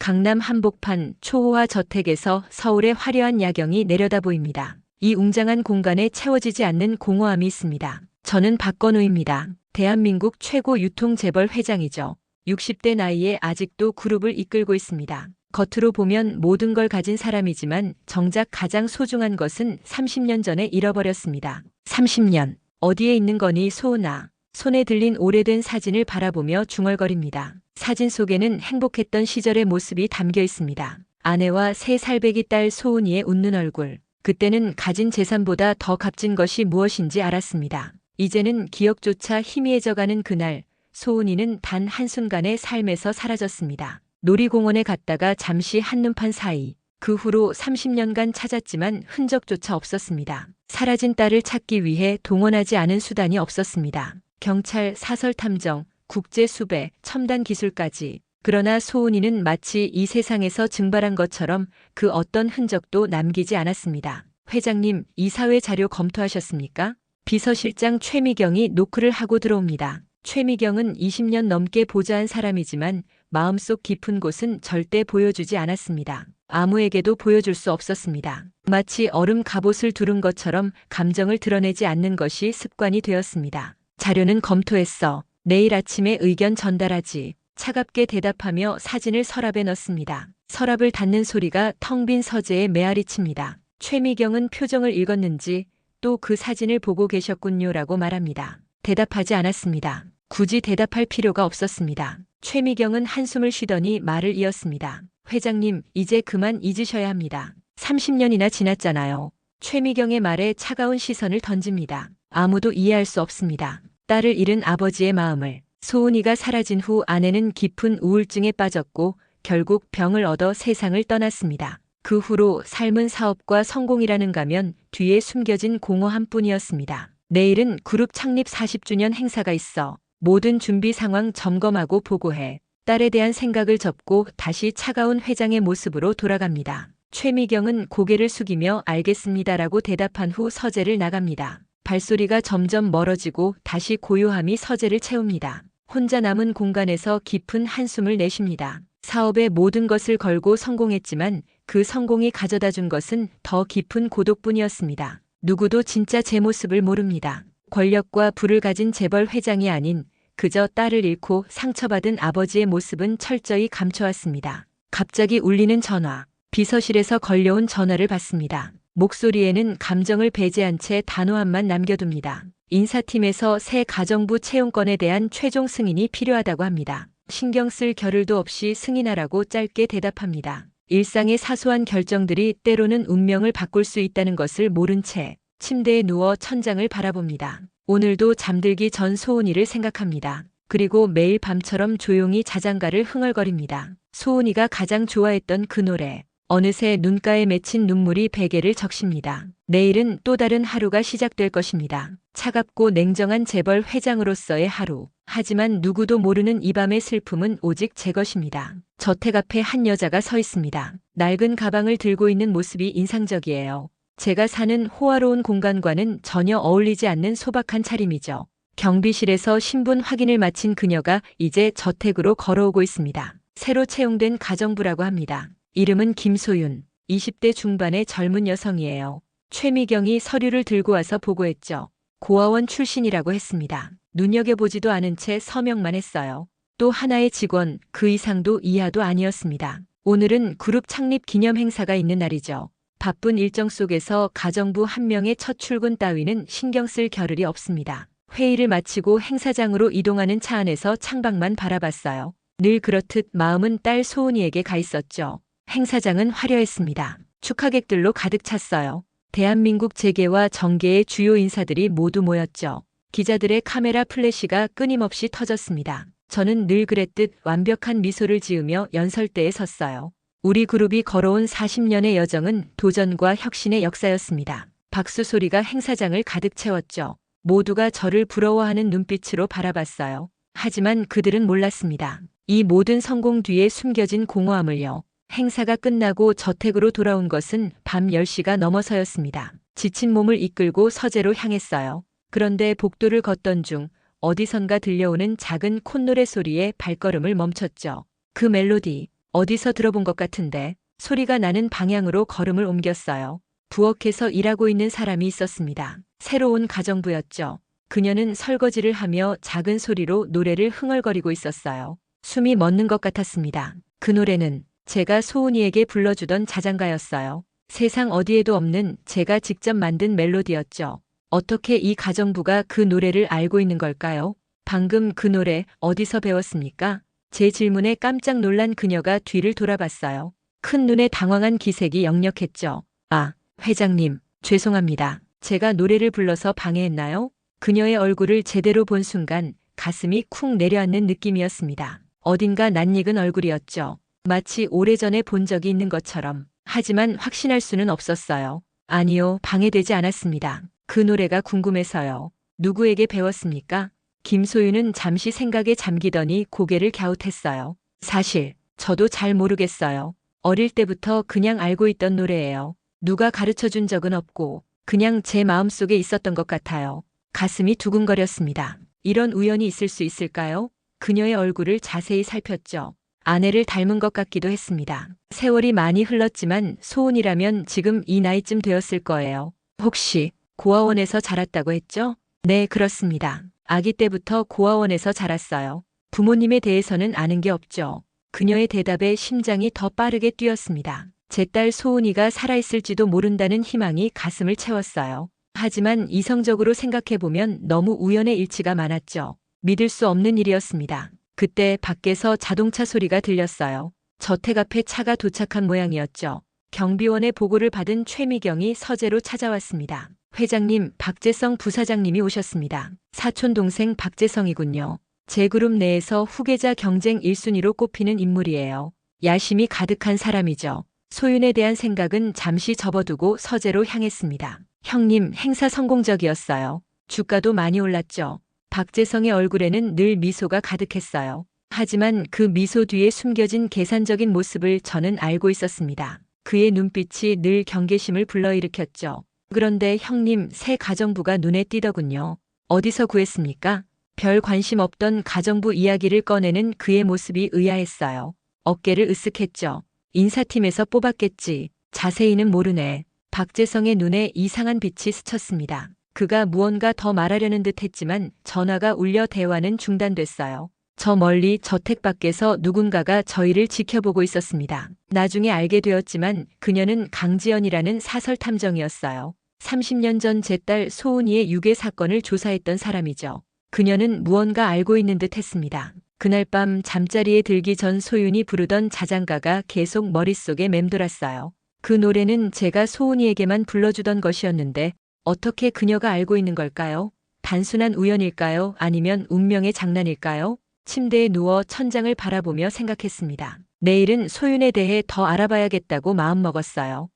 강남 한복판 초호화 저택에서 서울의 화려한 야경이 내려다 보입니다. 이 웅장한 공간에 채워지지 않는 공허함이 있습니다. 저는 박건우입니다. 대한민국 최고 유통재벌 회장이죠. 60대 나이에 아직도 그룹을 이끌고 있습니다. 겉으로 보면 모든 걸 가진 사람이지만 정작 가장 소중한 것은 30년 전에 잃어버렸습니다. 30년. 어디에 있는 거니 소은아. 손에 들린 오래된 사진을 바라보며 중얼거립니다. 사진 속에는 행복했던 시절의 모습이 담겨 있습니다. 아내와 3살배기 딸 소은이의 웃는 얼굴. 그때는 가진 재산보다 더 값진 것이 무엇인지 알았습니다. 이제는 기억조차 희미해져가는 그날, 소은이는 단 한순간의 삶에서 사라졌습니다. 놀이공원에 갔다가 잠시 한눈판 사이, 그 후로 30년간 찾았지만 흔적조차 없었습니다. 사라진 딸을 찾기 위해 동원하지 않은 수단이 없었습니다. 경찰, 사설탐정, 국제수배, 첨단 기술까지. 그러나 소은이는 마치 이 세상에서 증발한 것처럼 그 어떤 흔적도 남기지 않았습니다. 회장님, 이사회 자료 검토하셨습니까? 비서실장 최미경이 노크를 하고 들어옵니다. 최미경은 20년 넘게 보좌한 사람이지만 마음속 깊은 곳은 절대 보여주지 않았습니다. 아무에게도 보여줄 수 없었습니다. 마치 얼음 갑옷을 두른 것처럼 감정을 드러내지 않는 것이 습관이 되었습니다. 자료는 검토했어. 내일 아침에 의견 전달하지. 차갑게 대답하며 사진을 서랍에 넣습니다. 서랍을 닫는 소리가 텅 빈 서재에 메아리 칩니다. 최미경은 표정을 읽었는지 또 그 사진을 보고 계셨군요라고 말합니다. 대답하지 않았습니다. 굳이 대답할 필요가 없었습니다. 최미경은 한숨을 쉬더니 말을 이었습니다. 회장님, 이제 그만 잊으셔야 합니다. 30년이나 지났잖아요. 최미경의 말에 차가운 시선을 던집니다. 아무도 이해할 수 없습니다. 딸을 잃은 아버지의 마음을. 소은이가 사라진 후 아내는 깊은 우울증에 빠졌고 결국 병을 얻어 세상을 떠났습니다. 그 후로 삶은 사업과 성공이라는 가면 뒤에 숨겨진 공허함 뿐이었습니다. 내일은 그룹 창립 40주년 행사가 있어. 모든 준비 상황 점검하고 보고해. 딸에 대한 생각을 접고 다시 차가운 회장의 모습으로 돌아갑니다. 최미경은 고개를 숙이며 알겠습니다라고 대답한 후 서재를 나갑니다. 발소리가 점점 멀어지고 다시 고요함이 서재를 채웁니다. 혼자 남은 공간에서 깊은 한숨을 내쉽니다. 사업의 모든 것을 걸고 성공했지만 그 성공이 가져다 준 것은 더 깊은 고독뿐이었습니다. 누구도 진짜 제 모습을 모릅니다. 권력과 부를 가진 재벌 회장이 아닌 그저 딸을 잃고 상처받은 아버지의 모습은 철저히 감춰왔습니다. 갑자기 울리는 전화. 비서실에서 걸려온 전화를 받습니다. 목소리에는 감정을 배제한 채 단호함만 남겨둡니다. 인사팀에서 새 가정부 채용건에 대한 최종 승인이 필요하다고 합니다. 신경 쓸 겨를도 없이 승인하라고 짧게 대답합니다. 일상의 사소한 결정들이 때로는 운명을 바꿀 수 있다는 것을 모른 채 침대에 누워 천장을 바라봅니다. 오늘도 잠들기 전 소은이를 생각합니다. 그리고 매일 밤처럼 조용히 자장가를 흥얼거립니다. 소은이가 가장 좋아했던 그 노래. 어느새 눈가에 맺힌 눈물이 베개를 적십니다. 내일은 또 다른 하루가 시작될 것입니다. 차갑고 냉정한 재벌 회장으로서의 하루. 하지만 누구도 모르는 이 밤의 슬픔은 오직 제 것입니다. 저택 앞에 한 여자가 서 있습니다. 낡은 가방을 들고 있는 모습이 인상적이에요. 제가 사는 호화로운 공간과는 전혀 어울리지 않는 소박한 차림이죠. 경비실에서 신분 확인을 마친 그녀가 이제 저택으로 걸어오고 있습니다. 새로 채용된 가정부라고 합니다. 이름은 김소윤. 20대 중반의 젊은 여성이에요. 최미경이 서류를 들고 와서 보고했죠. 고아원 출신이라고 했습니다. 눈여겨보지도 않은 채 서명만 했어요. 또 하나의 직원, 그 이상도 이하도 아니었습니다. 오늘은 그룹 창립 기념 행사가 있는 날이죠. 바쁜 일정 속에서 가정부 한 명의 첫 출근 따위는 신경 쓸 겨를이 없습니다. 회의를 마치고 행사장으로 이동하는 차 안에서 창밖만 바라봤어요. 늘 그렇듯 마음은 딸 소은이에게 가 있었죠. 행사장은 화려했습니다. 축하객들로 가득 찼어요. 대한민국 재계와 정계의 주요 인사들이 모두 모였죠. 기자들의 카메라 플래시가 끊임없이 터졌습니다. 저는 늘 그랬듯 완벽한 미소를 지으며 연설대에 섰어요. 우리 그룹이 걸어온 40년의 여정은 도전과 혁신의 역사였습니다. 박수 소리가 행사장을 가득 채웠죠. 모두가 저를 부러워하는 눈빛으로 바라봤어요. 하지만 그들은 몰랐습니다. 이 모든 성공 뒤에 숨겨진 공허함을요. 행사가 끝나고 저택으로 돌아온 것은 밤 10시가 넘어서였습니다. 지친 몸을 이끌고 서재로 향했어요. 그런데 복도를 걷던 중 어디선가 들려오는 작은 콧노래 소리에 발걸음을 멈췄죠. 그 멜로디, 어디서 들어본 것 같은데 소리가 나는 방향으로 걸음을 옮겼어요. 부엌에서 일하고 있는 사람이 있었습니다. 새로운 가정부였죠. 그녀는 설거지를 하며 작은 소리로 노래를 흥얼거리고 있었어요. 숨이 멎는 것 같았습니다. 그 노래는 제가 소은이에게 불러주던 자장가였어요. 세상 어디에도 없는 제가 직접 만든 멜로디였죠. 어떻게 이 가정부가 그 노래를 알고 있는 걸까요? 방금 그 노래 어디서 배웠습니까? 제 질문에 깜짝 놀란 그녀가 뒤를 돌아봤어요. 큰 눈에 당황한 기색이 역력했죠. 아, 회장님, 죄송합니다. 제가 노래를 불러서 방해했나요? 그녀의 얼굴을 제대로 본 순간 가슴이 쿵 내려앉는 느낌이었습니다. 어딘가 낯익은 얼굴이었죠. 마치 오래전에 본 적이 있는 것처럼. 하지만 확신할 수는 없었어요. 아니요, 방해되지 않았습니다. 그 노래가 궁금해서요. 누구에게 배웠습니까? 김소윤은 잠시 생각에 잠기더니 고개를 갸웃했어요. 사실 저도 잘 모르겠어요. 어릴 때부터 그냥 알고 있던 노래예요. 누가 가르쳐 준 적은 없고 그냥 제 마음속에 있었던 것 같아요. 가슴이 두근거렸습니다. 이런 우연이 있을 수 있을까요? 그녀의 얼굴을 자세히 살폈죠. 아내를 닮은 것 같기도 했습니다. 세월이 많이 흘렀지만 소은이라면 지금 이 나이쯤 되었을 거예요. 혹시 고아원에서 자랐다고 했죠? 네, 그렇습니다. 아기 때부터 고아원에서 자랐어요. 부모님에 대해서는 아는 게 없죠. 그녀의 대답에 심장이 더 빠르게 뛰었습니다. 제 딸 소은이가 살아있을지도 모른다는 희망이 가슴을 채웠어요. 하지만 이성적으로 생각해보면 너무 우연의 일치가 많았죠. 믿을 수 없는 일이었습니다. 그때 밖에서 자동차 소리가 들렸어요. 저택 앞에 차가 도착한 모양이었죠. 경비원의 보고를 받은 최미경이 서재로 찾아왔습니다. 회장님, 박재성 부사장님이 오셨습니다. 사촌 동생 박재성이군요. 제 그룹 내에서 후계자 경쟁 1순위로 꼽히는 인물이에요. 야심이 가득한 사람이죠. 소윤에 대한 생각은 잠시 접어두고 서재로 향했습니다. 형님, 행사 성공적이었어요. 주가도 많이 올랐죠. 박재성의 얼굴에는 늘 미소가 가득했어요. 하지만 그 미소 뒤에 숨겨진 계산적인 모습을 저는 알고 있었습니다. 그의 눈빛이 늘 경계심을 불러일으켰죠. 그런데 형님, 새 가정부가 눈에 띄더군요. 어디서 구했습니까? 별 관심 없던 가정부 이야기를 꺼내는 그의 모습이 의아했어요. 어깨를 으쓱했죠. 인사팀에서 뽑았겠지. 자세히는 모르네. 박재성의 눈에 이상한 빛이 스쳤습니다. 그가 무언가 더 말하려는 듯 했지만 전화가 울려 대화는 중단됐어요. 저 멀리 저택 밖에서 누군가가 저희를 지켜보고 있었습니다. 나중에 알게 되었지만 그녀는 강지연이라는 사설 탐정이었어요. 30년 전 제 딸 소은이의 유괴 사건을 조사했던 사람이죠. 그녀는 무언가 알고 있는 듯 했습니다. 그날 밤 잠자리에 들기 전 소윤이 부르던 자장가가 계속 머릿속에 맴돌았어요. 그 노래는 제가 소은이에게만 불러주던 것이었는데 어떻게 그녀가 알고 있는 걸까요? 단순한 우연일까요? 아니면 운명의 장난일까요? 침대에 누워 천장을 바라보며 생각했습니다. 내일은 소윤에 대해 더 알아봐야겠다고 마음먹었어요.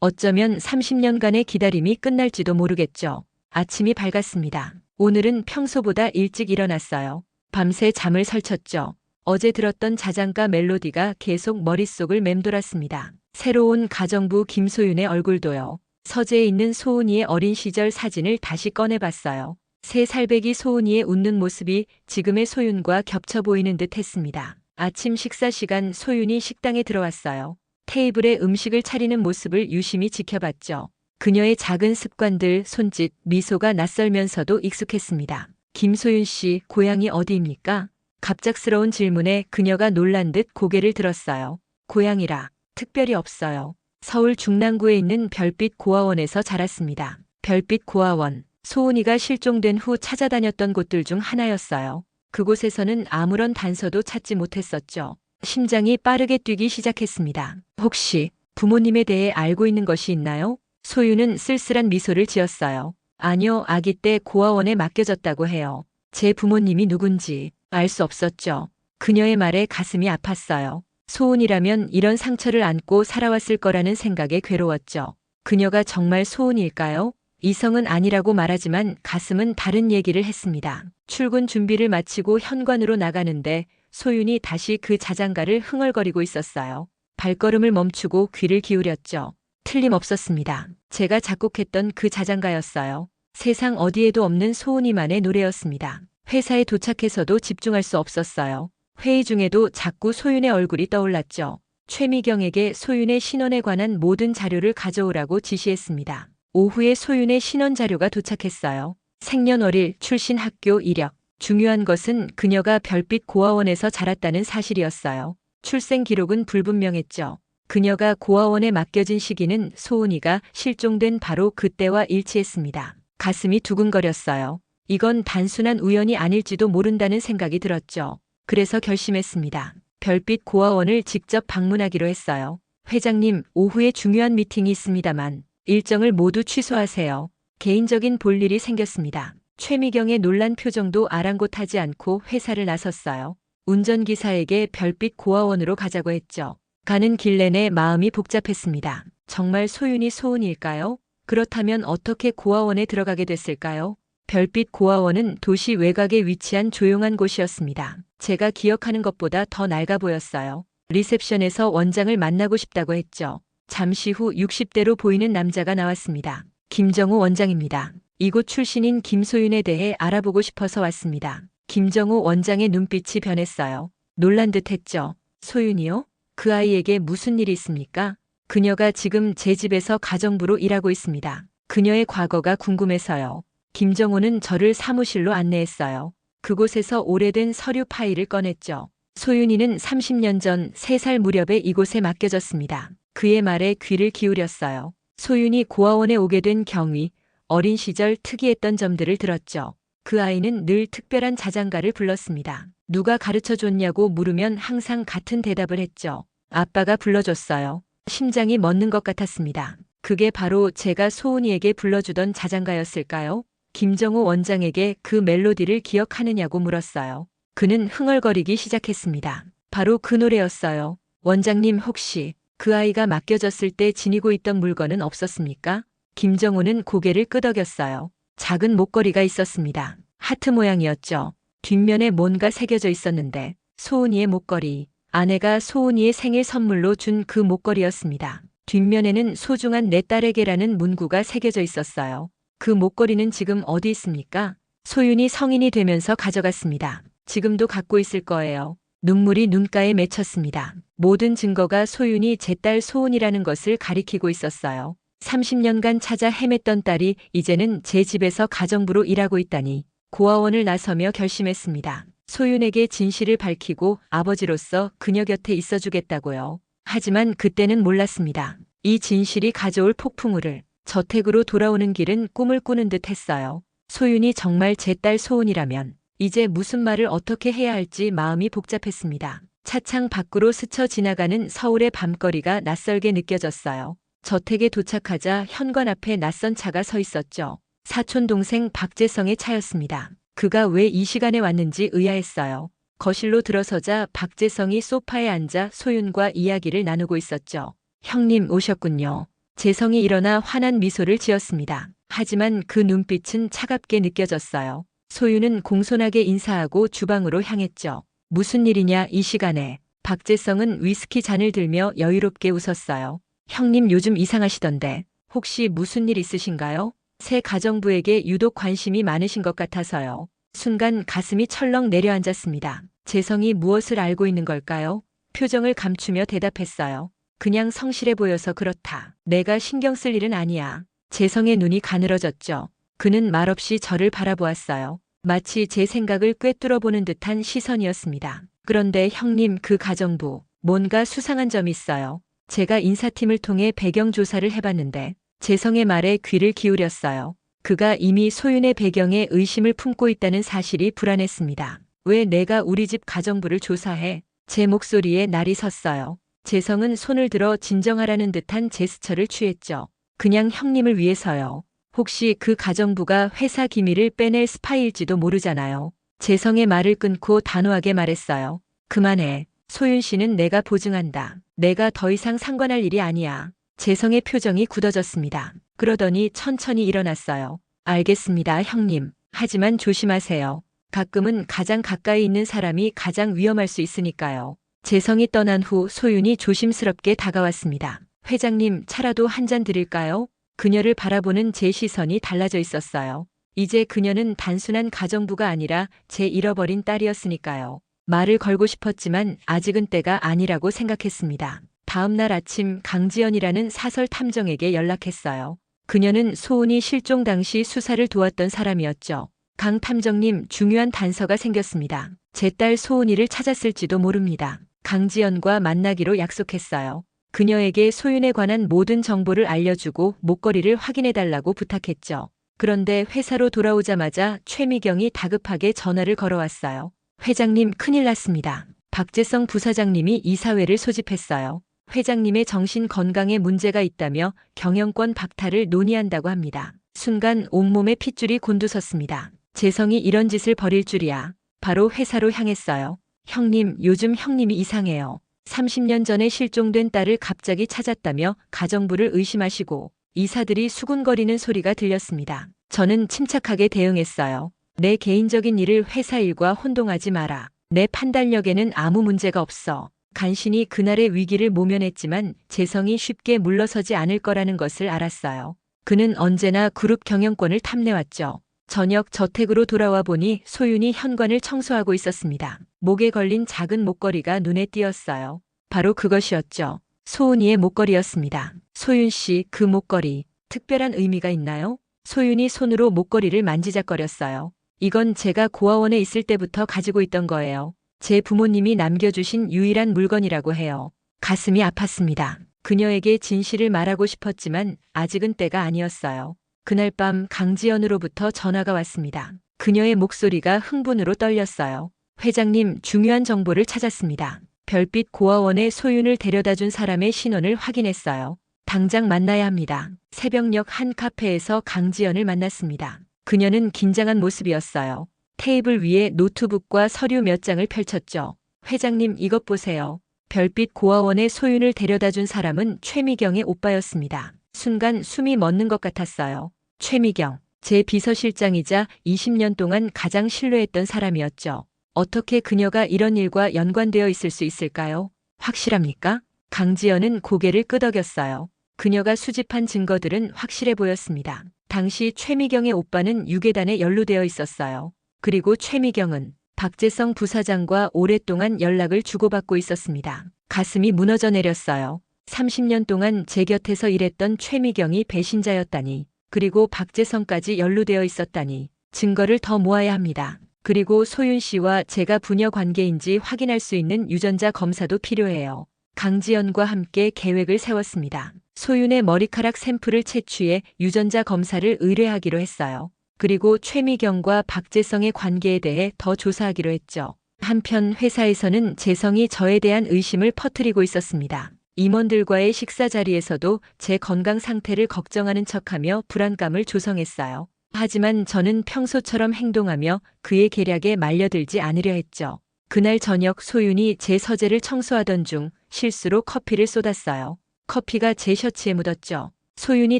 어쩌면 30년간의 기다림이 끝날지도 모르겠죠. 아침이 밝았습니다. 오늘은 평소보다 일찍 일어났어요. 밤새 잠을 설쳤죠. 어제 들었던 자장가 멜로디가 계속 머릿속을 맴돌았습니다. 새로운 가정부 김소윤의 얼굴도요. 서재에 있는 소은이의 어린 시절 사진을 다시 꺼내봤어요. 새 살배기 소은이의 웃는 모습이 지금의 소윤과 겹쳐 보이는 듯 했습니다. 아침 식사 시간 소윤이 식당에 들어왔어요. 테이블에 음식을 차리는 모습을 유심히 지켜봤죠. 그녀의 작은 습관들, 손짓, 미소가 낯설면서도 익숙했습니다. 김소윤 씨, 고향이 어디입니까? 갑작스러운 질문에 그녀가 놀란 듯 고개를 들었어요. 고향이라 특별히 없어요. 서울 중랑구에 있는 별빛 고아원에서 자랐습니다. 별빛 고아원, 소은이가 실종된 후 찾아다녔던 곳들 중 하나였어요. 그곳에서는 아무런 단서도 찾지 못했었죠. 심장이 빠르게 뛰기 시작했습니다. 혹시 부모님에 대해 알고 있는 것이 있나요? 소윤은 쓸쓸한 미소를 지었어요. 아니요, 아기 때 고아원에 맡겨졌다고 해요. 제 부모님이 누군지 알 수 없었죠. 그녀의 말에 가슴이 아팠어요. 소은이라면 이런 상처를 안고 살아왔을 거라는 생각에 괴로웠죠. 그녀가 정말 소은일까요? 이성은 아니라고 말하지만 가슴은 다른 얘기를 했습니다. 출근 준비를 마치고 현관으로 나가는데 소윤이 다시 그 자장가를 흥얼거리고 있었어요. 발걸음을 멈추고 귀를 기울였죠. 틀림없었습니다. 제가 작곡했던 그 자장가였어요. 세상 어디에도 없는 소은이만의 노래였습니다. 회사에 도착해서도 집중할 수 없었어요. 회의 중에도 자꾸 소윤의 얼굴이 떠올랐죠. 최미경에게 소윤의 신원에 관한 모든 자료를 가져오라고 지시했습니다. 오후에 소윤의 신원 자료가 도착했어요. 생년월일, 출신 학교 이력. 중요한 것은 그녀가 별빛 고아원에서 자랐다는 사실이었어요. 출생 기록은 불분명했죠. 그녀가 고아원에 맡겨진 시기는 소은이가 실종된 바로 그때와 일치했습니다. 가슴이 두근거렸어요. 이건 단순한 우연이 아닐지도 모른다는 생각이 들었죠. 그래서 결심했습니다. 별빛 고아원을 직접 방문하기로 했어요. 회장님, 오후에 중요한 미팅이 있습니다만 일정을 모두 취소하세요. 개인적인 볼일이 생겼습니다. 최미경의 놀란 표정도 아랑곳하지 않고 회사를 나섰어요. 운전기사에게 별빛 고아원으로 가자고 했죠. 가는 길 내내 마음이 복잡했습니다. 정말 소윤이 소은일까요? 그렇다면 어떻게 고아원에 들어가게 됐을까요? 별빛 고아원은 도시 외곽에 위치한 조용한 곳이었습니다. 제가 기억하는 것보다 더 낡아 보였어요. 리셉션에서 원장을 만나고 싶다고 했죠. 잠시 후 60대로 보이는 남자가 나왔습니다. 김정우 원장입니다. 이곳 출신인 김소윤에 대해 알아보고 싶어서 왔습니다. 김정우 원장의 눈빛이 변했어요. 놀란 듯 했죠. 소윤이요? 그 아이에게 무슨 일이 있습니까? 그녀가 지금 제 집에서 가정부로 일하고 있습니다. 그녀의 과거가 궁금해서요. 김정우는 저를 사무실로 안내했어요. 그곳에서 오래된 서류 파일을 꺼냈죠. 소윤이는 30년 전 3살 무렵에 이곳에 맡겨졌습니다. 그의 말에 귀를 기울였어요. 소윤이 고아원에 오게 된 경위, 어린 시절 특이했던 점들을 들었죠. 그 아이는 늘 특별한 자장가를 불렀습니다. 누가 가르쳐 줬냐고 물으면 항상 같은 대답을 했죠. 아빠가 불러줬어요. 심장이 멎는 것 같았습니다. 그게 바로 제가 소은이에게 불러주던 자장가였을까요? 김정우 원장에게 그 멜로디를 기억하느냐고 물었어요. 그는 흥얼거리기 시작했습니다. 바로 그 노래였어요. 원장님, 혹시 그 아이가 맡겨졌을 때 지니고 있던 물건은 없었습니까? 김정우는 고개를 끄덕였어요. 작은 목걸이가 있었습니다. 하트 모양이었죠. 뒷면에 뭔가 새겨져 있었는데 소은이의 목걸이. 아내가 소은이의 생일 선물로 준 그 목걸이였습니다. 뒷면에는 소중한 내 딸에게라는 문구가 새겨져 있었어요. 그 목걸이는 지금 어디 있습니까? 소윤이 성인이 되면서 가져갔습니다. 지금도 갖고 있을 거예요. 눈물이 눈가에 맺혔습니다. 모든 증거가 소윤이 제 딸 소은이라는 것을 가리키고 있었어요. 30년간 찾아 헤맸던 딸이 이제는 제 집에서 가정부로 일하고 있다니. 고아원을 나서며 결심했습니다. 소윤에게 진실을 밝히고 아버지로서 그녀 곁에 있어주겠다고요. 하지만 그때는 몰랐습니다. 이 진실이 가져올 폭풍우를. 저택으로 돌아오는 길은 꿈을 꾸는 듯 했어요. 소윤이 정말 제 딸 소은이라면 이제 무슨 말을 어떻게 해야 할지 마음이 복잡했습니다. 차창 밖으로 스쳐 지나가는 서울의 밤거리가 낯설게 느껴졌어요. 저택에 도착하자 현관 앞에 낯선 차가 서 있었죠. 사촌 동생 박재성의 차였습니다. 그가 왜 이 시간에 왔는지 의아했어요. 거실로 들어서자 박재성이 소파에 앉아 소윤과 이야기를 나누고 있었죠. 형님 오셨군요. 재성이 일어나 환한 미소를 지었습니다. 하지만 그 눈빛은 차갑게 느껴졌어요. 소윤은 공손하게 인사하고 주방으로 향했죠. 무슨 일이냐 이 시간에. 박재성은 위스키 잔을 들며 여유롭게 웃었어요. 형님 요즘 이상하시던데 혹시 무슨 일 있으신가요? 새 가정부에게 유독 관심이 많으신 것 같아서요. 순간 가슴이 철렁 내려앉았습니다. 재성이 무엇을 알고 있는 걸까요? 표정을 감추며 대답했어요. 그냥 성실해 보여서 그렇다. 내가 신경 쓸 일은 아니야. 재성의 눈이 가늘어졌죠. 그는 말없이 저를 바라보았어요. 마치 제 생각을 꿰뚫어보는 듯한 시선이었습니다. 그런데 형님 그 가정부, 뭔가 수상한 점이 있어요. 제가 인사팀을 통해 배경 조사를 해봤는데 재성의 말에 귀를 기울였어요. 그가 이미 소윤의 배경에 의심을 품고 있다는 사실이 불안했습니다. 왜 내가 우리 집 가정부를 조사해? 제 목소리에 날이 섰어요. 재성은 손을 들어 진정하라는 듯한 제스처를 취했죠. 그냥 형님을 위해서요. 혹시 그 가정부가 회사 기밀을 빼낼 스파이일지도 모르잖아요. 재성의 말을 끊고 단호하게 말했어요. 그만해. 소윤 씨는 내가 보증한다. 내가 더 이상 상관할 일이 아니야. 재성의 표정이 굳어졌습니다. 그러더니 천천히 일어났어요. 알겠습니다, 형님. 하지만 조심하세요. 가끔은 가장 가까이 있는 사람이 가장 위험할 수 있으니까요. 재성이 떠난 후 소윤이 조심스럽게 다가왔습니다. 회장님, 차라도 한 잔 드릴까요? 그녀를 바라보는 제 시선이 달라져 있었어요. 이제 그녀는 단순한 가정부가 아니라 제 잃어버린 딸이었으니까요. 말을 걸고 싶었지만 아직은 때가 아니라고 생각했습니다. 다음 날 아침 강지연이라는 사설 탐정에게 연락했어요. 그녀는 소은이 실종 당시 수사를 도왔던 사람이었죠. 강 탐정님, 중요한 단서가 생겼습니다. 제 딸 소은이를 찾았을지도 모릅니다. 강지연과 만나기로 약속했어요. 그녀에게 소윤에 관한 모든 정보를 알려주고 목걸이를 확인해달라고 부탁했죠. 그런데 회사로 돌아오자마자 최미경이 다급하게 전화를 걸어왔어요. 회장님, 큰일 났습니다. 박재성 부사장님이 이사회를 소집했어요. 회장님의 정신 건강에 문제가 있다며 경영권 박탈을 논의한다고 합니다. 순간 온몸에 핏줄이 곤두섰습니다. 재성이 이런 짓을 벌일 줄이야. 바로 회사로 향했어요. 형님, 요즘 형님이 이상해요. 30년 전에 실종된 딸을 갑자기 찾았다며 가정부를 의심하시고 이사들이 수군거리는 소리가 들렸습니다. 저는 침착하게 대응했어요. 내 개인적인 일을 회사 일과 혼동하지 마라. 내 판단력에는 아무 문제가 없어. 간신히 그날의 위기를 모면했지만 재성이 쉽게 물러서지 않을 거라는 것을 알았어요. 그는 언제나 그룹 경영권을 탐내왔죠. 저녁 저택으로 돌아와 보니 소윤이 현관을 청소하고 있었습니다. 목에 걸린 작은 목걸이가 눈에 띄었어요. 바로 그것이었죠. 소은이의 목걸이였습니다. 소윤 씨, 그 목걸이 특별한 의미가 있나요? 소윤이 손으로 목걸이를 만지작거렸어요. 이건 제가 고아원에 있을 때부터 가지고 있던 거예요. 제 부모님이 남겨주신 유일한 물건이라고 해요. 가슴이 아팠습니다. 그녀에게 진실을 말하고 싶었지만 아직은 때가 아니었어요. 그날 밤 강지연으로부터 전화가 왔습니다. 그녀의 목소리가 흥분으로 떨렸어요. 회장님, 중요한 정보를 찾았습니다. 별빛 고아원에 소윤을 데려다준 사람의 신원을 확인했어요. 당장 만나야 합니다. 새벽녘 한 카페에서 강지연을 만났습니다. 그녀는 긴장한 모습이었어요. 테이블 위에 노트북과 서류 몇 장을 펼쳤죠. 회장님, 이것 보세요. 별빛 고아원에 소윤을 데려다준 사람은 최미경의 오빠였습니다. 순간 숨이 멎는 것 같았어요. 최미경, 제 비서실장이자 20년 동안 가장 신뢰했던 사람이었죠. 어떻게 그녀가 이런 일과 연관되어 있을 수 있을까요? 확실합니까? 강지연은 고개를 끄덕였어요. 그녀가 수집한 증거들은 확실해 보였습니다. 당시 최미경의 오빠는 유괴단에 연루되어 있었어요. 그리고 최미경은 박재성 부사장과 오랫동안 연락을 주고받고 있었습니다. 가슴이 무너져 내렸어요. 30년 동안 제 곁에서 일했던 최미경이 배신자였다니, 그리고 박재성까지 연루되어 있었다니, 증거를 더 모아야 합니다. 그리고 소윤 씨와 제가 부녀 관계인지 확인할 수 있는 유전자 검사도 필요해요. 강지연과 함께 계획을 세웠습니다. 소윤의 머리카락 샘플을 채취해 유전자 검사를 의뢰하기로 했어요. 그리고 최미경과 박재성의 관계에 대해 더 조사하기로 했죠. 한편 회사에서는 재성이 저에 대한 의심을 퍼뜨리고 있었습니다. 임원들과의 식사 자리에서도 제 건강 상태를 걱정하는 척하며 불안감을 조성했어요. 하지만 저는 평소처럼 행동하며 그의 계략에 말려들지 않으려 했죠. 그날 저녁 소윤이 제 서재를 청소하던 중 실수로 커피를 쏟았어요. 커피가 제 셔츠에 묻었죠. 소윤이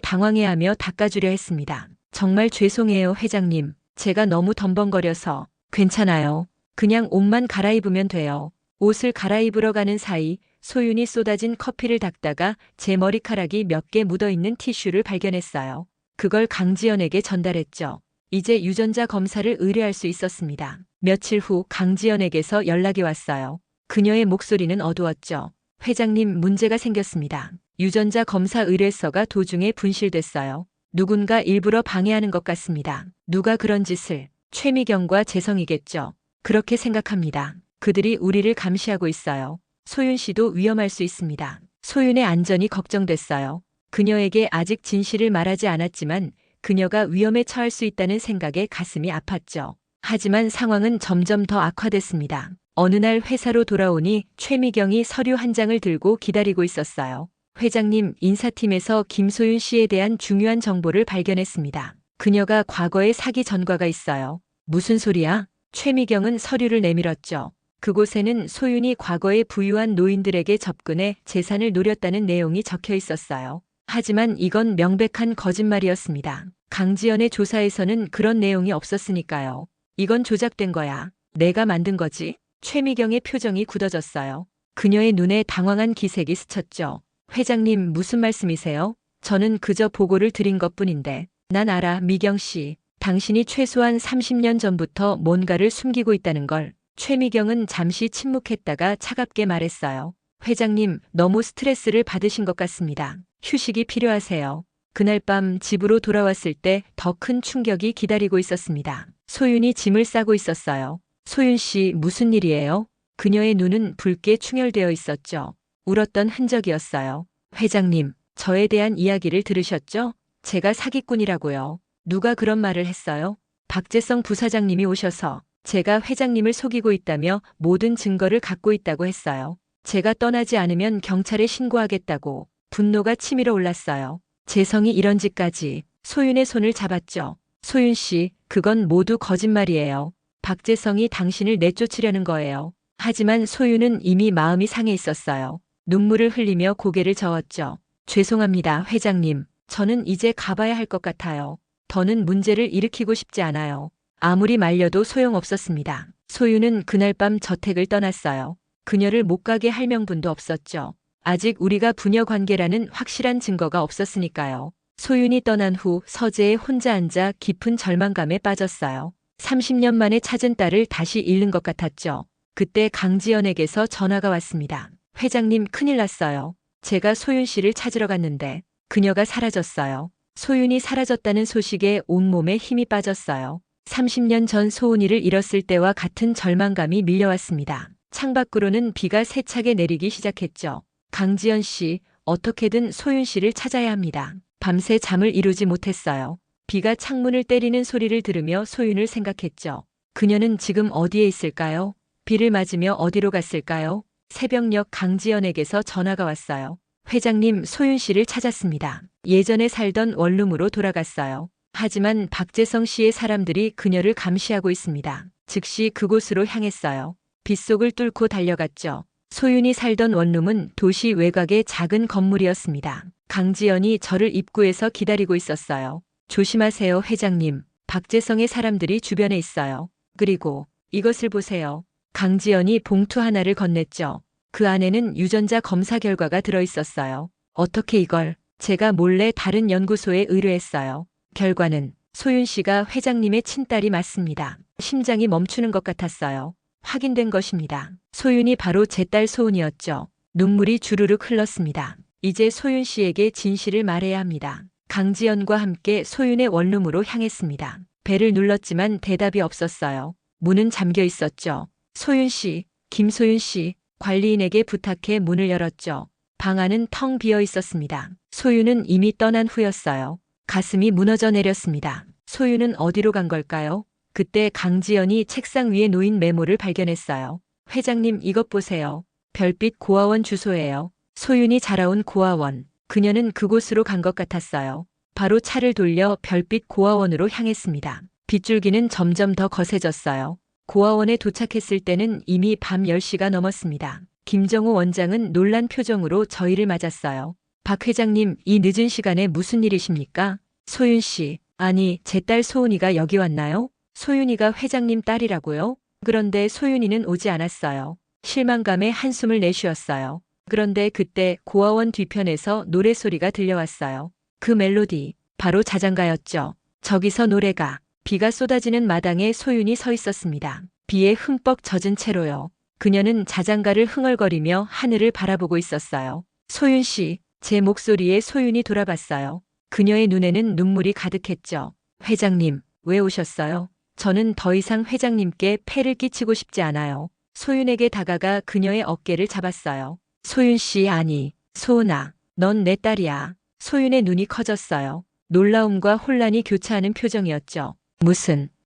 당황해하며 닦아주려 했습니다. 정말 죄송해요, 회장님. 제가 너무 덤벙거려서. 괜찮아요. 그냥 옷만 갈아입으면 돼요. 옷을 갈아입으러 가는 사이 소윤이 쏟아진 커피를 닦다가 제 머리카락이 몇 개 묻어있는 티슈를 발견했어요. 그걸 강지연에게 전달했죠. 이제 유전자 검사를 의뢰할 수 있었습니다. 며칠 후 강지연에게서 연락이 왔어요. 그녀의 목소리는 어두웠죠. 회장님, 문제가 생겼습니다. 유전자 검사 의뢰서가 도중에 분실됐어요. 누군가 일부러 방해하는 것 같습니다. 누가 그런 짓을? 최미경과 재성이겠죠. 그렇게 생각합니다. 그들이 우리를 감시하고 있어요. 소윤 씨도 위험할 수 있습니다. 소윤의 안전이 걱정됐어요. 그녀에게 아직 진실을 말하지 않았지만 그녀가 위험에 처할 수 있다는 생각에 가슴이 아팠죠. 하지만 상황은 점점 더 악화됐습니다. 어느 날 회사로 돌아오니 최미경이 서류 한 장을 들고 기다리고 있었어요. 회장님, 인사팀에서 김소윤 씨에 대한 중요한 정보를 발견했습니다. 그녀가 과거에 사기 전과가 있어요. 무슨 소리야? 최미경은 서류를 내밀었죠. 그곳에는 소윤이 과거에 부유한 노인들에게 접근해 재산을 노렸다는 내용이 적혀 있었어요. 하지만 이건 명백한 거짓말이었습니다. 강지연의 조사에서는 그런 내용이 없었으니까요. 이건 조작된 거야. 내가 만든 거지. 최미경의 표정이 굳어졌어요. 그녀의 눈에 당황한 기색이 스쳤죠. 회장님, 무슨 말씀이세요? 저는 그저 보고를 드린 것뿐인데. 난 알아, 미경 씨. 당신이 최소한 30년 전부터 뭔가를 숨기고 있다는 걸. 최미경은 잠시 침묵했다가 차갑게 말했어요. 회장님, 너무 스트레스를 받으신 것 같습니다. 휴식이 필요하세요. 그날 밤 집으로 돌아왔을 때 더 큰 충격이 기다리고 있었습니다. 소윤이 짐을 싸고 있었어요. 소윤 씨, 무슨 일이에요? 그녀의 눈은 붉게 충혈되어 있었죠. 울었던 흔적이었어요. 회장님, 저에 대한 이야기를 들으셨죠? 제가 사기꾼이라고요. 누가 그런 말을 했어요? 박재성 부사장님이 오셔서 제가 회장님을 속이고 있다며 모든 증거를 갖고 있다고 했어요. 제가 떠나지 않으면 경찰에 신고하겠다고 분노가 치밀어 올랐어요. 재성이 이런 짓까지. 소윤의 손을 잡았죠. 소윤 씨, 그건 모두 거짓말이에요. 박재성이 당신을 내쫓으려는 거예요. 하지만 소윤은 이미 마음이 상해 있었어요. 눈물을 흘리며 고개를 저었죠. 죄송합니다, 회장님. 저는 이제 가봐야 할 것 같아요. 더는 문제를 일으키고 싶지 않아요. 아무리 말려도 소용없었습니다. 소윤은 그날 밤 저택을 떠났어요. 그녀를 못 가게 할 명분도 없었죠. 아직 우리가 부녀 관계라는 확실한 증거가 없었으니까요. 소윤이 떠난 후 서재에 혼자 앉아 깊은 절망감에 빠졌어요. 30년 만에 찾은 딸을 다시 잃는 것 같았죠. 그때 강지연에게서 전화가 왔습니다. 회장님, 큰일 났어요. 제가 소윤 씨를 찾으러 갔는데 그녀가 사라졌어요. 소윤이 사라졌다는 소식에 온몸에 힘이 빠졌어요. 30년 전 소은이를 잃었을 때와 같은 절망감이 밀려왔습니다. 창밖으로는 비가 세차게 내리기 시작했죠. 강지연 씨, 어떻게든 소윤 씨를 찾아야 합니다. 밤새 잠을 이루지 못했어요. 비가 창문을 때리는 소리를 들으며 소윤을 생각했죠. 그녀는 지금 어디에 있을까요? 비를 맞으며 어디로 갔을까요? 새벽녘 강지연에게서 전화가 왔어요. 회장님, 소윤 씨를 찾았습니다. 예전에 살던 원룸으로 돌아갔어요. 하지만 박재성 씨의 사람들이 그녀를 감시하고 있습니다. 즉시 그곳으로 향했어요. 빗속을 뚫고 달려갔죠. 소윤이 살던 원룸은 도시 외곽의 작은 건물이었습니다. 강지연이 저를 입구에서 기다리고 있었어요. 조심하세요, 회장님. 박재성의 사람들이 주변에 있어요. 그리고 이것을 보세요. 강지연이 봉투 하나를 건넸죠. 그 안에는 유전자 검사 결과가 들어있었어요. 어떻게 이걸? 제가 몰래 다른 연구소에 의뢰했어요. 결과는 소윤 씨가 회장님의 친딸이 맞습니다. 심장이 멈추는 것 같았어요. 확인된 것입니다. 소윤이 바로 제 딸 소은이었죠. 눈물이 주르륵 흘렀습니다. 이제 소윤 씨에게 진실을 말해야 합니다. 강지연과 함께 소윤의 원룸으로 향했습니다. 벨을 눌렀지만 대답이 없었어요. 문은 잠겨 있었죠. 소윤 씨, 김소윤 씨, 관리인에게 부탁해 문을 열었죠. 방 안은 텅 비어 있었습니다. 소윤은 이미 떠난 후였어요. 가슴이 무너져 내렸습니다. 소윤은 어디로 간 걸까요? 그때 강지연이 책상 위에 놓인 메모를 발견했어요. 회장님, 이것 보세요. 별빛 고아원 주소예요. 소윤이 자라온 고아원. 그녀는 그곳으로 간 것 같았어요. 바로 차를 돌려 별빛 고아원으로 향했습니다. 빗줄기는 점점 더 거세졌어요. 고아원에 도착했을 때는 이미 밤 10시가 넘었습니다. 김정우 원장은 놀란 표정으로 저희를 맞았어요. 박 회장님, 이 늦은 시간에 무슨 일이십니까? 소윤 씨, 아니, 제 딸 소은이가 여기 왔나요? 소윤이가 회장님 딸이라고요? 그런데 소윤이는 오지 않았어요. 실망감에 한숨을 내쉬었어요. 그런데 그때 고아원 뒤편에서 노래소리가 들려왔어요. 그 멜로디, 바로 자장가였죠. 저기서 노래가. 비가 쏟아지는 마당에 소윤이 서 있었습니다. 비에 흠뻑 젖은 채로요. 그녀는 자장가를 흥얼거리며 하늘을 바라보고 있었어요. 소윤 씨, 제 목소리에 소윤이 돌아봤어요. 그녀의 눈에는 눈물이 가득했죠. 회장님, 왜 오셨어요? 저는 더 이상 회장님께 폐를 끼치고 싶지 않아요. 소윤에게 다가가 그녀의 어깨를 잡았어요. 소윤 씨, 아니, 소은아, 넌 내 딸이야. 소윤의 눈이 커졌어요. 놀라움과 혼란이 교차하는 표정이었죠.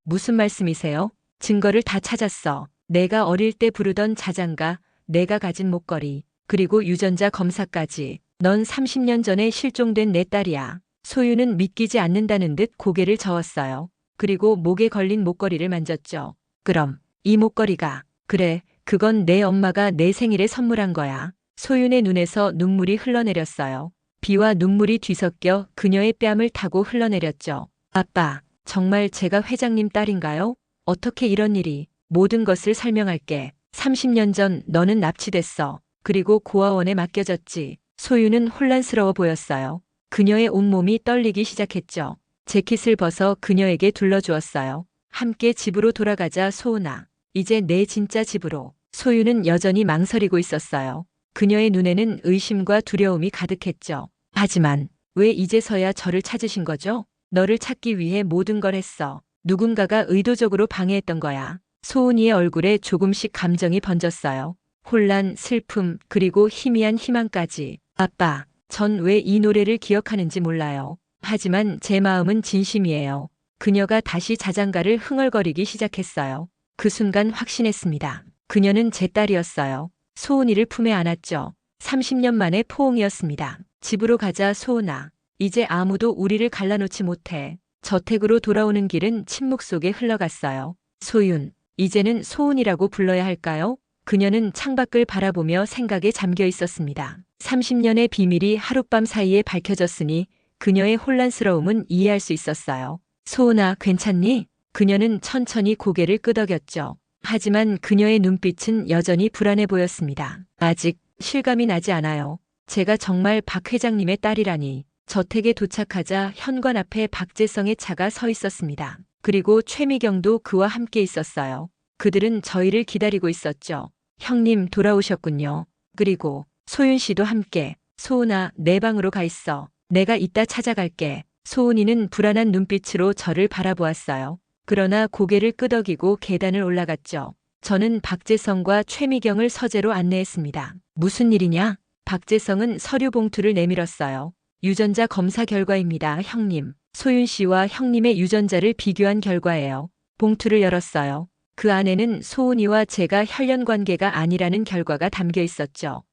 무슨 말씀이세요? 증거를 다 찾았어. 내가 어릴 때 부르던 자장가, 내가 가진 목걸이, 그리고 유전자 검사까지. 넌 30년 전에 실종된 내 딸이야. 소윤은 믿기지 않는다는 듯 고개를 저었어요. 그리고 목에 걸린 목걸이를 만졌죠. 그럼 이 목걸이가, 그래, 그건 내 엄마가 내 생일에 선물한 거야. 소윤의 눈에서 눈물이 흘러내렸어요. 비와 눈물이 뒤섞여 그녀의 뺨을 타고 흘러내렸죠. 아빠, 정말 제가 회장님 딸인가요? 어떻게 이런 일이? 모든 것을 설명할게. 30년 전 너는 납치됐어. 그리고 고아원에 맡겨졌지. 소윤은 혼란스러워 보였어요. 그녀의 온몸이 떨리기 시작했죠. 재킷을 벗어 그녀에게 둘러주었어요. 함께 집으로 돌아가자, 소은아. 이제 내 진짜 집으로. 소유는 여전히 망설이고 있었어요. 그녀의 눈에는 의심과 두려움이 가득했죠. 하지만 왜 이제서야 저를 찾으신 거죠? 너를 찾기 위해 모든 걸 했어. 누군가가 의도적으로 방해했던 거야. 소은이의 얼굴에 조금씩 감정이 번졌어요. 혼란, 슬픔, 그리고 희미한 희망까지. 아빠, 전 왜 이 노래를 기억하는지 몰라요. 하지만 제 마음은 진심이에요. 그녀가 다시 자장가를 흥얼거리기 시작했어요. 그 순간 확신했습니다. 그녀는 제 딸이었어요. 소은이를 품에 안았죠. 30년 만에 포옹이었습니다. 집으로 가자, 소은아. 이제 아무도 우리를 갈라놓지 못해. 저택으로 돌아오는 길은 침묵 속에 흘러갔어요. 소윤, 이제는 소은이라고 불러야 할까요? 그녀는 창밖을 바라보며 생각에 잠겨 있었습니다. 30년의 비밀이 하룻밤 사이에 밝혀졌으니 그녀의 혼란스러움은 이해할 수 있었어요. 소은아, 괜찮니? 그녀는 천천히 고개를 끄덕였죠. 하지만 그녀의 눈빛은 여전히 불안해 보였습니다. 아직 실감이 나지 않아요. 제가 정말 박 회장님의 딸이라니. 저택에 도착하자 현관 앞에 박재성의 차가 서 있었습니다. 그리고 최미경도 그와 함께 있었어요. 그들은 저희를 기다리고 있었죠. 형님 돌아오셨군요. 그리고 소윤 씨도 함께. 소은아, 내 방으로 가 있어. 내가 이따 찾아갈게. 소은이는 불안한 눈빛으로 저를 바라보았어요. 그러나 고개를 끄덕이고 계단을 올라갔죠. 저는 박재성과 최미경을 서재로 안내했습니다. 무슨 일이냐? 박재성은 서류 봉투를 내밀었어요. 유전자 검사 결과입니다, 형님. 소윤 씨와 형님의 유전자를 비교한 결과예요. 봉투를 열었어요. 그 안에는 소은이와 제가 혈연 관계가 아니라는 결과가 담겨 있었죠.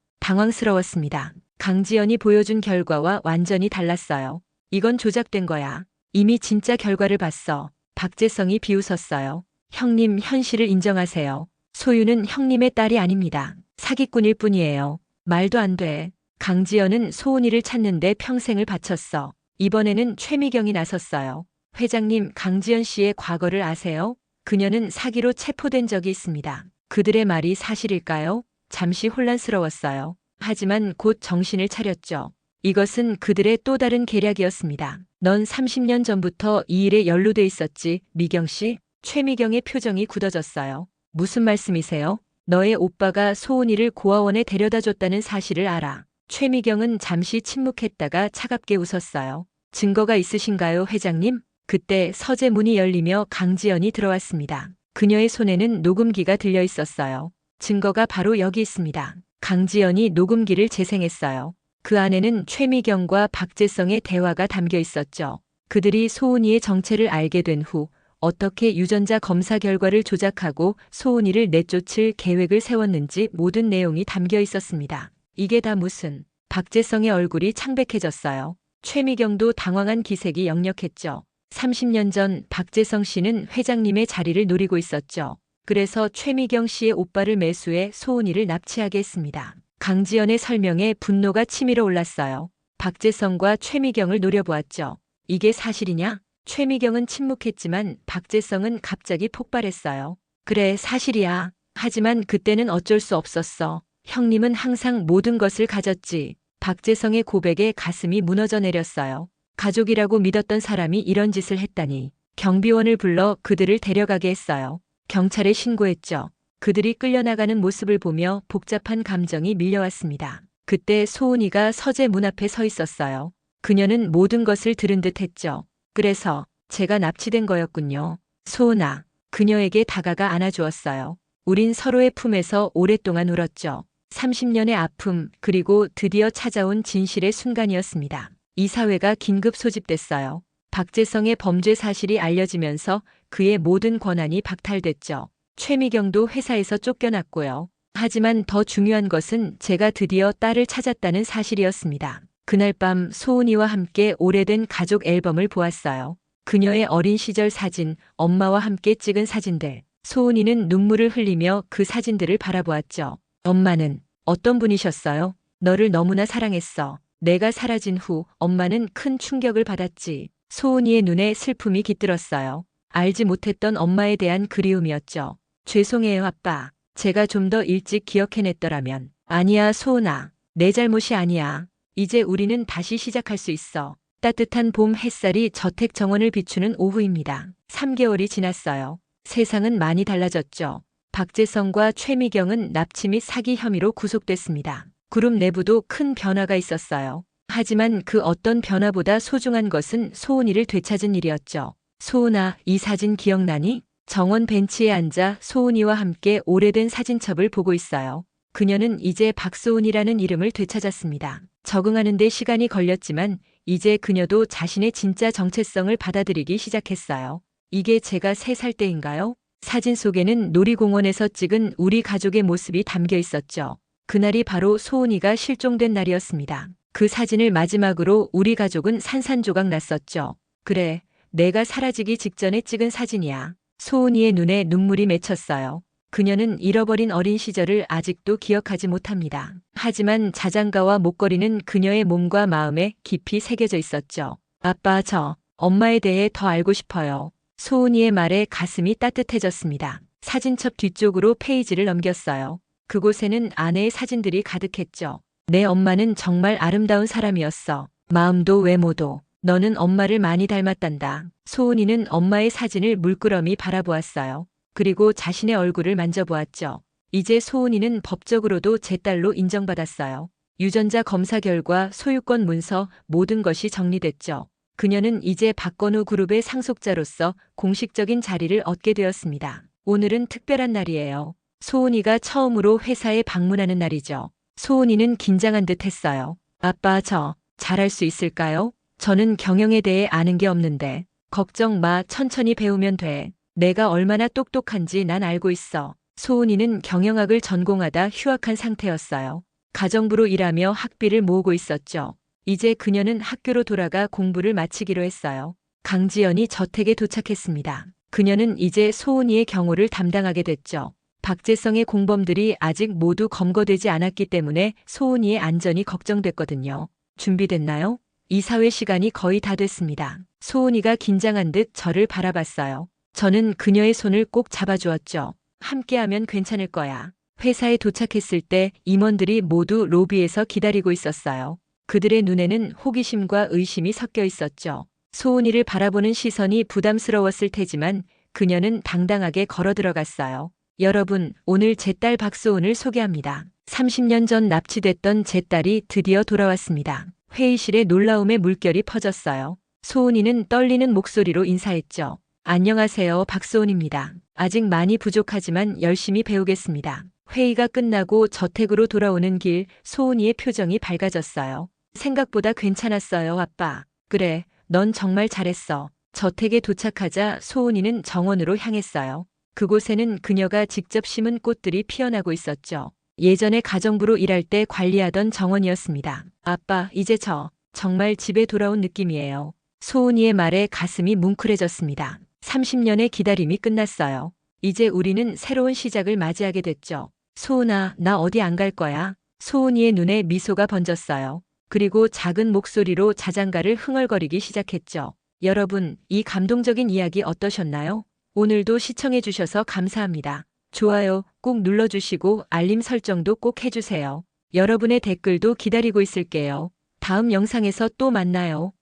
당황스러웠습니다. 강지연이 보여준 결과와 완전히 달랐어요. 이건 조작된 거야. 이미 진짜 결과를 봤어. 박재성이 비웃었어요. 형님, 현실을 인정하세요. 소유는 형님의 딸이 아닙니다. 사기꾼일 뿐이에요. 말도 안 돼. 강지연은 소은이를 찾는데 평생을 바쳤어. 이번에는 최미경이 나섰어요. 회장님, 강지연 씨의 과거를 아세요? 그녀는 사기로 체포된 적이 있습니다. 그들의 말이 사실일까요? 잠시 혼란스러웠어요. 하지만 곧 정신을 차렸죠. 이것은 그들의 또 다른 계략이었습니다. 넌 30년 전부터 이 일에 연루돼 있었지, 미경 씨? 최미경의 표정이 굳어졌어요. 무슨 말씀이세요? 너의 오빠가 소은이를 고아원에 데려다 줬다는 사실을 알아. 최미경은 잠시 침묵했다가 차갑게 웃었어요. 증거가 있으신가요, 회장님? 그때 서재 문이 열리며 강지연이 들어왔습니다. 그녀의 손에는 녹음기가 들려 있었어요. 증거가 바로 여기 있습니다. 강지연이 녹음기를 재생했어요. 그 안에는 최미경과 박재성의 대화가 담겨 있었죠. 그들이 소은이의 정체를 알게 된 후 어떻게 유전자 검사 결과를 조작하고 소은이를 내쫓을 계획을 세웠는지 모든 내용이 담겨 있었습니다. 이게 다 무슨... 박재성의 얼굴이 창백해졌어요. 최미경도 당황한 기색이 역력했죠. 30년 전 박재성 씨는 회장님의 자리를 노리고 있었죠. 그래서 최미경 씨의 오빠를 매수해 소은이를 납치하게 했습니다. 강지연의 설명에 분노가 치밀어 올랐어요. 박재성과 최미경을 노려보았죠. 이게 사실이냐? 최미경은 침묵했지만 박재성은 갑자기 폭발했어요. 그래, 사실이야. 하지만 그때는 어쩔 수 없었어. 형님은 항상 모든 것을 가졌지. 박재성의 고백에 가슴이 무너져 내렸어요. 가족이라고 믿었던 사람이 이런 짓을 했다니. 경비원을 불러 그들을 데려가게 했어요. 경찰에 신고했죠. 그들이 끌려나가는 모습을 보며 복잡한 감정이 밀려왔습니다. 그때 소은이가 서재 문 앞에 서 있었어요. 그녀는 모든 것을 들은 듯 했죠. 그래서 제가 납치된 거였군요. 소은아, 그녀에게 다가가 안아주었어요. 우린 서로의 품에서 오랫동안 울었죠. 30년의 아픔, 그리고 드디어 찾아온 진실의 순간이었습니다. 이사회가 긴급 소집됐어요. 박재성의 범죄 사실이 알려지면서 그의 모든 권한이 박탈됐죠. 최미경도 회사에서 쫓겨났고요. 하지만 더 중요한 것은 제가 드디어 딸을 찾았다는 사실이었습니다. 그날 밤 소은이와 함께 오래된 가족 앨범을 보았어요. 그녀의 어린 시절 사진, 엄마와 함께 찍은 사진들. 소은이는 눈물을 흘리며 그 사진들을 바라보았죠. 엄마는 어떤 분이셨어요? 너를 너무나 사랑했어. 내가 사라진 후 엄마는 큰 충격을 받았지. 소은이의 눈에 슬픔이 깃들었어요. 알지 못했던 엄마에 대한 그리움이었죠. 죄송해요, 아빠. 제가 좀 더 일찍 기억해냈더라면. 아니야, 소은아. 내 잘못이 아니야. 이제 우리는 다시 시작할 수 있어. 따뜻한 봄 햇살이 저택 정원을 비추는 오후입니다. 3개월이 지났어요. 세상은 많이 달라졌죠. 박재성과 최미경은 납치 및 사기 혐의로 구속됐습니다. 그룹 내부도 큰 변화가 있었어요. 하지만 그 어떤 변화보다 소중한 것은 소은이를 되찾은 일이었죠. 소은아, 이 사진 기억나니? 정원 벤치에 앉아 소은이와 함께 오래된 사진첩을 보고 있어요. 그녀는 이제 박소은이라는 이름을 되찾았습니다. 적응하는 데 시간이 걸렸지만 이제 그녀도 자신의 진짜 정체성을 받아들이기 시작했어요. 이게 제가 3살 때인가요? 사진 속에는 놀이공원에서 찍은 우리 가족의 모습이 담겨 있었죠. 그날이 바로 소은이가 실종된 날이었습니다. 그 사진을 마지막으로 우리 가족은 산산조각 났었죠. 그래, 내가 사라지기 직전에 찍은 사진이야. 소은이의 눈에 눈물이 맺혔어요. 그녀는 잃어버린 어린 시절을 아직도 기억하지 못합니다. 하지만 자장가와 목걸이는 그녀의 몸과 마음에 깊이 새겨져 있었죠. 아빠, 저 엄마에 대해 더 알고 싶어요. 소은이의 말에 가슴이 따뜻해졌습니다. 사진첩 뒤쪽으로 페이지를 넘겼어요. 그곳에는 아내의 사진들이 가득했죠. 내 엄마는 정말 아름다운 사람이었어. 마음도 외모도. 너는 엄마를 많이 닮았단다. 소은이는 엄마의 사진을 물끄러미 바라보았어요. 그리고 자신의 얼굴을 만져보았죠. 이제 소은이는 법적으로도 제 딸로 인정받았어요. 유전자 검사 결과 소유권 문서 모든 것이 정리됐죠. 그녀는 이제 박건우 그룹의 상속자로서 공식적인 자리를 얻게 되었습니다. 오늘은 특별한 날이에요. 소은이가 처음으로 회사에 방문하는 날이죠. 소은이는 긴장한 듯 했어요. 아빠, 저 잘할 수 있을까요? 저는 경영에 대해 아는 게 없는데. 걱정 마, 천천히 배우면 돼. 내가 얼마나 똑똑한지 난 알고 있어. 소은이는 경영학을 전공하다 휴학한 상태였어요. 가정부로 일하며 학비를 모으고 있었죠. 이제 그녀는 학교로 돌아가 공부를 마치기로 했어요. 강지연이 저택에 도착했습니다. 그녀는 이제 소은이의 경호를 담당하게 됐죠. 박재성의 공범들이 아직 모두 검거되지 않았기 때문에 소은이의 안전이 걱정됐거든요. 준비됐나요? 이사회 시간이 거의 다 됐습니다. 소은이가 긴장한 듯 저를 바라봤어요. 저는 그녀의 손을 꼭 잡아주었죠. 함께하면 괜찮을 거야. 회사에 도착했을 때 임원들이 모두 로비에서 기다리고 있었어요. 그들의 눈에는 호기심과 의심이 섞여 있었죠. 소은이를 바라보는 시선이 부담스러웠을 테지만 그녀는 당당하게 걸어 들어갔어요. 여러분, 오늘 제 딸 박소은을 소개합니다. 30년 전 납치됐던 제 딸이 드디어 돌아왔습니다. 회의실에 놀라움의 물결이 퍼졌어요. 소은이는 떨리는 목소리로 인사했죠. 안녕하세요, 박소은입니다. 아직 많이 부족하지만 열심히 배우겠습니다. 회의가 끝나고 저택으로 돌아오는 길, 소은이의 표정이 밝아졌어요. 생각보다 괜찮았어요, 아빠. 그래, 넌 정말 잘했어. 저택에 도착하자 소은이는 정원으로 향했어요. 그곳에는 그녀가 직접 심은 꽃들이 피어나고 있었죠. 예전에 가정부로 일할 때 관리하던 정원이었습니다. 아빠, 이제 저 정말 집에 돌아온 느낌이에요. 소은이의 말에 가슴이 뭉클해졌습니다. 30년의 기다림이 끝났어요. 이제 우리는 새로운 시작을 맞이하게 됐죠. 소은아, 나 어디 안 갈 거야. 소은이의 눈에 미소가 번졌어요. 그리고 작은 목소리로 자장가를 흥얼거리기 시작했죠. 여러분, 이 감동적인 이야기 어떠셨나요? 오늘도 시청해주셔서 감사합니다. 좋아요 꼭 눌러주시고 알림 설정도 꼭 해주세요. 여러분의 댓글도 기다리고 있을게요. 다음 영상에서 또 만나요.